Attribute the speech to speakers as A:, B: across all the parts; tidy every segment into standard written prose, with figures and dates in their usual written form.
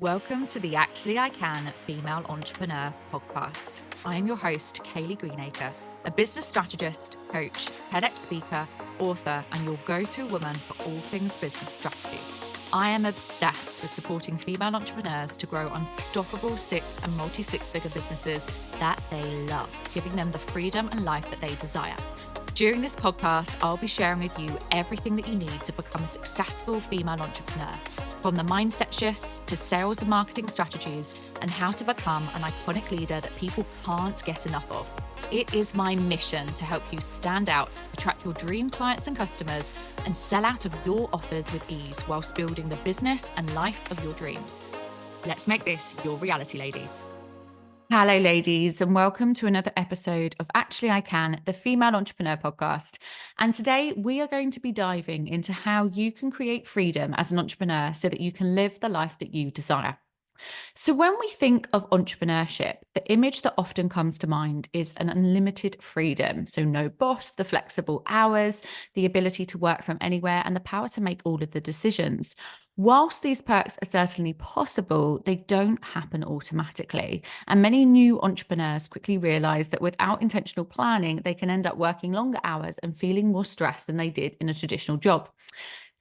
A: Welcome to the Actually I Can Female Entrepreneur podcast. I am your host, Kayleigh Greenacre, a business strategist, coach, TEDx speaker, author, and your go-to woman for all things business strategy. I am obsessed with supporting female entrepreneurs to grow unstoppable six and multi-six-figure businesses that they love, giving them the freedom and life that they desire. During this podcast, I'll be sharing with you everything that you need to become a successful female entrepreneur, from the mindset shifts to sales and marketing strategies, and how to become an iconic leader that people can't get enough of. It is my mission to help you stand out, attract your dream clients and customers, and sell out of your offers with ease whilst building the business and life of your dreams. Let's make this your reality, ladies. Hello, ladies, and welcome to another episode of Actually I Can, the Female Entrepreneur podcast. And today we are going to be diving into how you can create freedom as an entrepreneur so that you can live the life that you desire. So when we think of entrepreneurship, the image that often comes to mind is an unlimited freedom. So no boss, the flexible hours, the ability to work from anywhere, and the power to make all of the decisions. Whilst these perks are certainly possible, they don't happen automatically. And many new entrepreneurs quickly realize that without intentional planning, they can end up working longer hours and feeling more stressed than they did in a traditional job.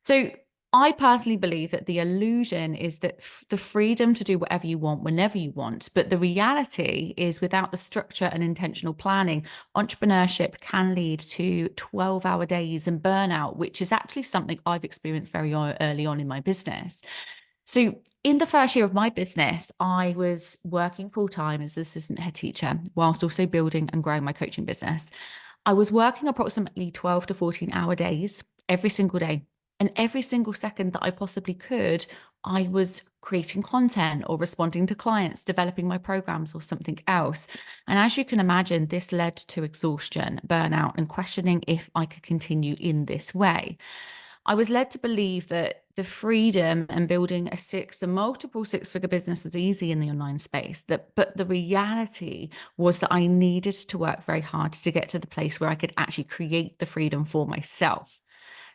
A: So I personally believe that the illusion is that the freedom to do whatever you want, whenever you want. But the reality is without the structure and intentional planning, entrepreneurship can lead to 12-hour days and burnout, which is actually something I've experienced very early on in my business. So in the first year of my business, I was working full-time as an assistant head teacher, whilst also building and growing my coaching business. I was working approximately 12 to 14-hour days every single day. And every single second that I possibly could, I was creating content or responding to clients, developing my programs or something else. And as you can imagine, this led to exhaustion, burnout, and questioning if I could continue in this way. I was led to believe that the freedom and building a multiple six-figure business was easy in the online space. But the reality was that I needed to work very hard to get to the place where I could actually create the freedom for myself.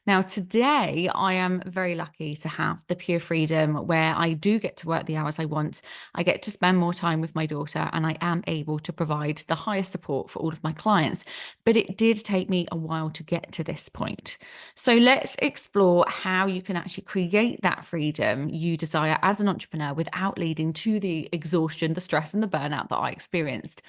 A: Now, today, I am very lucky to have the pure freedom where I do get to work the hours I want. I get to spend more time with my daughter, and I am able to provide the highest support for all of my clients. But it did take me a while to get to this point. So let's explore how you can actually create that freedom you desire as an entrepreneur without leading to the exhaustion, the stress, and the burnout that I experienced.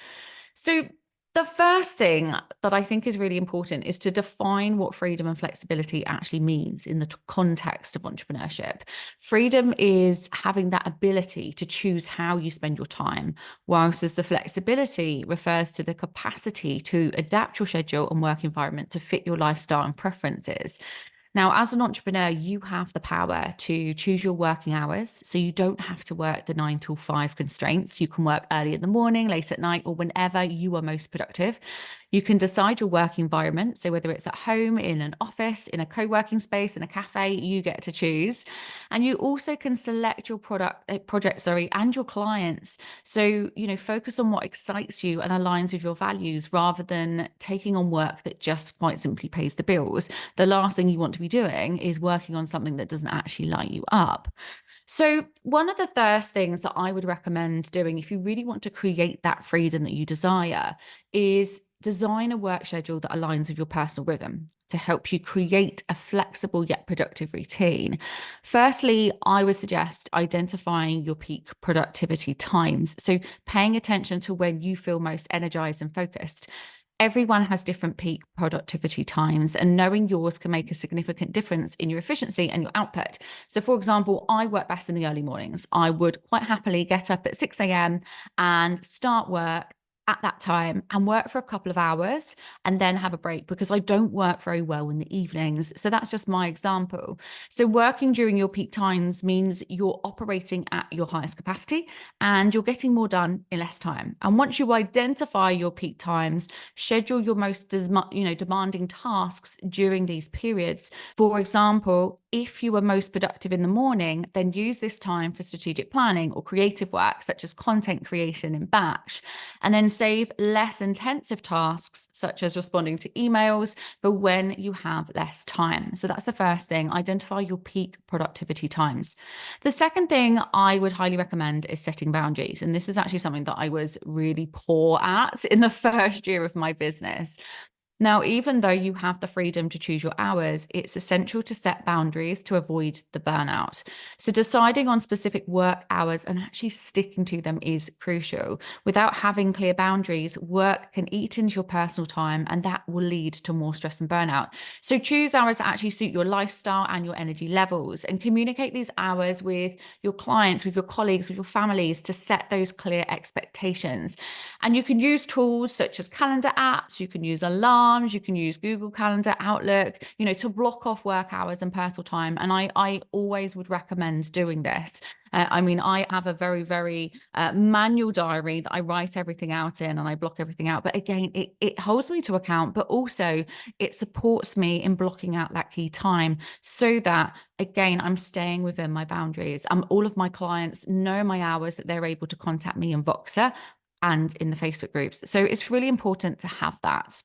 A: So the first thing that I think is really important is to define what freedom and flexibility actually means in the context of entrepreneurship. Freedom is having that ability to choose how you spend your time, whilst as the flexibility refers to the capacity to adapt your schedule and work environment to fit your lifestyle and preferences. Now, as an entrepreneur, you have the power to choose your working hours. So you don't have to work the 9 till 5 constraints. You can work early in the morning, late at night, or whenever you are most productive. You can decide your work environment. So whether it's at home, in an office, in a co-working space, in a cafe, you get to choose. And you also can select your project, and your clients. So, focus on what excites you and aligns with your values rather than taking on work that just quite simply pays the bills. The last thing you want to be doing is working on something that doesn't actually light you up. So one of the first things that I would recommend doing if you really want to create that freedom that you desire is design a work schedule that aligns with your personal rhythm to help you create a flexible yet productive routine. Firstly, I would suggest identifying your peak productivity times. So paying attention to when you feel most energized and focused. Everyone has different peak productivity times, and knowing yours can make a significant difference in your efficiency and your output. So for example, I work best in the early mornings. I would quite happily get up at 6 a.m. and start work at that time and work for a couple of hours and then have a break because I don't work very well in the evenings. So that's just my example. So working during your peak times means you're operating at your highest capacity and you're getting more done in less time. And once you identify your peak times, schedule your most demanding tasks during these periods. For example, if you are most productive in the morning, then use this time for strategic planning or creative work, such as content creation in batch. And then save less intensive tasks, such as responding to emails, for when you have less time. So that's the first thing. Identify your peak productivity times. The second thing I would highly recommend is setting boundaries. And this is actually something that I was really poor at in the first year of my business. Now, even though you have the freedom to choose your hours, it's essential to set boundaries to avoid the burnout. So deciding on specific work hours and actually sticking to them is crucial. Without having clear boundaries, work can eat into your personal time, and that will lead to more stress and burnout. So choose hours that actually suit your lifestyle and your energy levels, and communicate these hours with your clients, with your colleagues, with your families, to set those clear expectations. And you can use tools such as calendar apps, you can use alarms, you can use Google Calendar, Outlook, to block off work hours and personal time. And I always would recommend doing this. I have a very, very manual diary that I write everything out in, and I block everything out. But again, it holds me to account, but also it supports me in blocking out that key time so that, again, I'm staying within my boundaries. All of my clients know my hours that they're able to contact me in Voxer and in the Facebook groups. So it's really important to have that.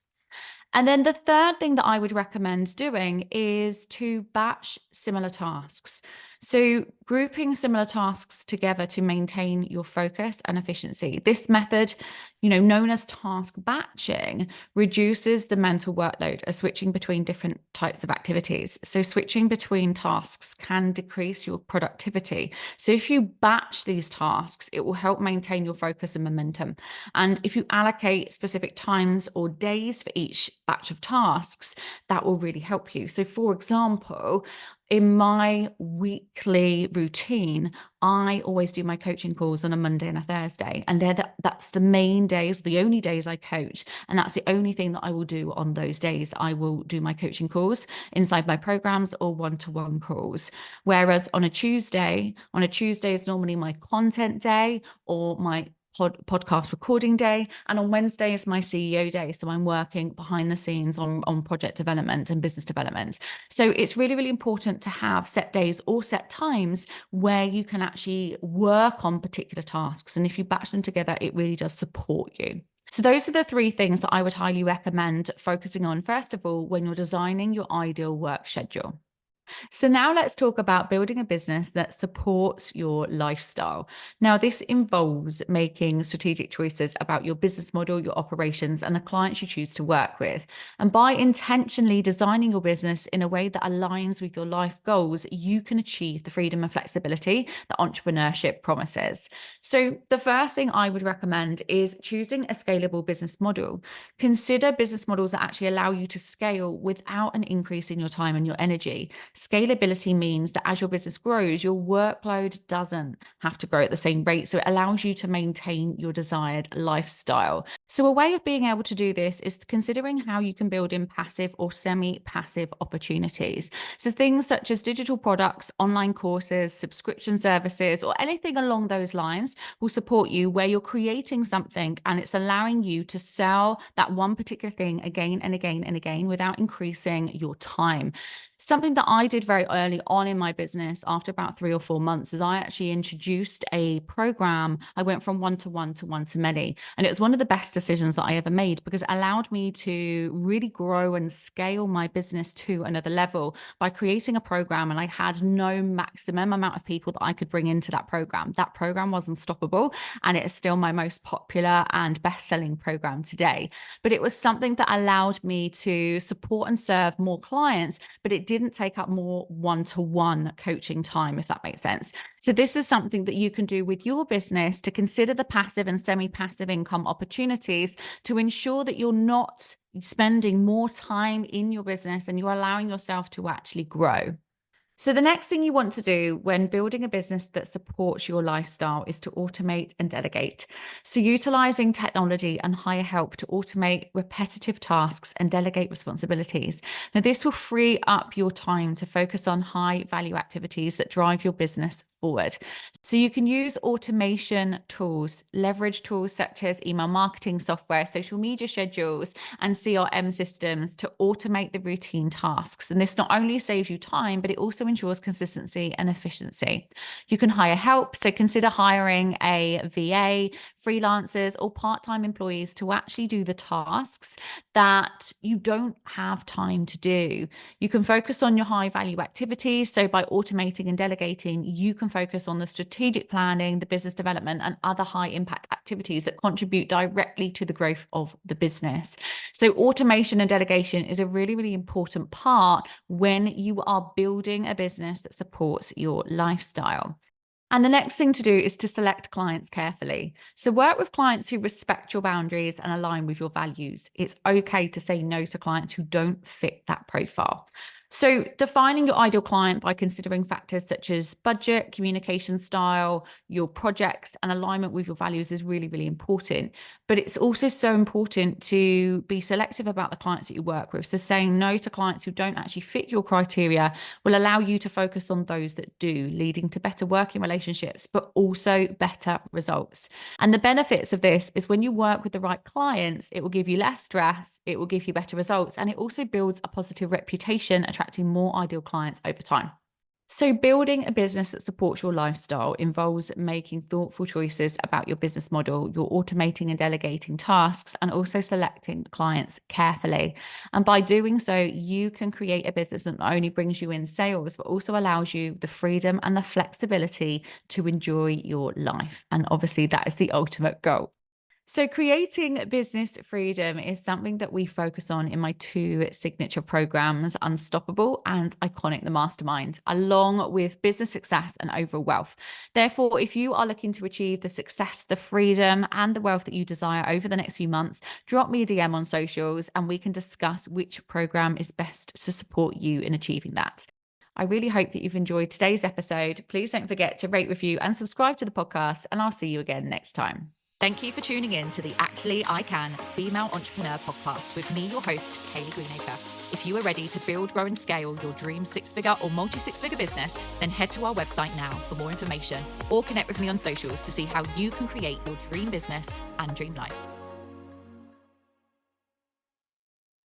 A: And then the third thing that I would recommend doing is to batch similar tasks. So grouping similar tasks together to maintain your focus and efficiency. This method, known as task batching, reduces the mental workload of switching between different types of activities. So switching between tasks can decrease your productivity. So if you batch these tasks, it will help maintain your focus and momentum. And if you allocate specific times or days for each batch of tasks, that will really help you. So for example, in my weekly routine, I always do my coaching calls on a Monday and a Thursday. And that's the main days, the only days I coach. And that's the only thing that I will do on those days. I will do my coaching calls inside my programs or one-to-one calls. Whereas on a Tuesday is normally my content day or my podcast recording day, and on Wednesday is my CEO day, so I'm working behind the scenes on project development and business development. So it's really, really important to have set days or set times where you can actually work on particular tasks, and if you batch them together, it really does support you. So those are the three things that I would highly recommend focusing on, first of all, when you're designing your ideal work schedule. So now let's talk about building a business that supports your lifestyle. Now, this involves making strategic choices about your business model, your operations, and the clients you choose to work with. And by intentionally designing your business in a way that aligns with your life goals, you can achieve the freedom and flexibility that entrepreneurship promises. So the first thing I would recommend is choosing a scalable business model. Consider business models that actually allow you to scale without an increase in your time and your energy. Scalability means that as your business grows, your workload doesn't have to grow at the same rate. So it allows you to maintain your desired lifestyle. So a way of being able to do this is considering how you can build in passive or semi-passive opportunities. So things such as digital products, online courses, subscription services, or anything along those lines will support you, where you're creating something and it's allowing you to sell that one particular thing again and again and again without increasing your time. Something that I did very early on in my business after about 3 or 4 months is I actually introduced a program. I went from one-to-one to one-to-many. And it was one of the best decisions that I ever made, because it allowed me to really grow and scale my business to another level by creating a program. And I had no maximum amount of people that I could bring into that program. That program was unstoppable, and it is still my most popular and best-selling program today. But it was something that allowed me to support and serve more clients, but it didn't take up more one-to-one coaching time, if that makes sense. So this is something that you can do with your business to consider the passive and semi-passive income opportunities to ensure that you're not spending more time in your business and you're allowing yourself to actually grow. So the next thing you want to do when building a business that supports your lifestyle is to automate and delegate. So utilizing technology and hire help to automate repetitive tasks and delegate responsibilities. Now, this will free up your time to focus on high value activities that drive your business forward. So you can use automation tools, leverage tools such as email marketing software, social media schedules, and CRM systems to automate the routine tasks. And this not only saves you time, but it also ensures consistency and efficiency. You can hire help. So consider hiring a VA, freelancers, or part-time employees to actually do the tasks that you don't have time to do. You can focus on your high value activities. So by automating and delegating, you can focus on the strategic planning, the business development, and other high impact activities that contribute directly to the growth of the business. So automation and delegation is a really, really important part when you are building a business that supports your lifestyle. And the next thing to do is to select clients carefully. So work with clients who respect your boundaries and align with your values. It's okay to say no to clients who don't fit that profile. So defining your ideal client by considering factors such as budget, communication style, your projects, and alignment with your values is really, really important. But it's also so important to be selective about the clients that you work with. So saying no to clients who don't actually fit your criteria will allow you to focus on those that do, leading to better working relationships, but also better results. And the benefits of this is when you work with the right clients, it will give you less stress, it will give you better results, and it also builds a positive reputation, attracting more ideal clients over time. So building a business that supports your lifestyle involves making thoughtful choices about your business model. You're automating and delegating tasks and also selecting clients carefully. And by doing so, you can create a business that not only brings you in sales, but also allows you the freedom and the flexibility to enjoy your life. And obviously that is the ultimate goal. So creating business freedom is something that we focus on in my two signature programs, Unstoppable and Iconic the Mastermind, along with business success and overall wealth. Therefore, if you are looking to achieve the success, the freedom, and the wealth that you desire over the next few months, drop me a DM on socials and we can discuss which program is best to support you in achieving that. I really hope that you've enjoyed today's episode. Please don't forget to rate, review, and subscribe to the podcast, and I'll see you again next time. Thank you for tuning in to the Actually I Can Female Entrepreneur podcast with me, your host, Kayleigh Greenacre. If you are ready to build, grow, and scale your dream six-figure or multi-six-figure business, then head to our website now for more information or connect with me on socials to see how you can create your dream business and dream life.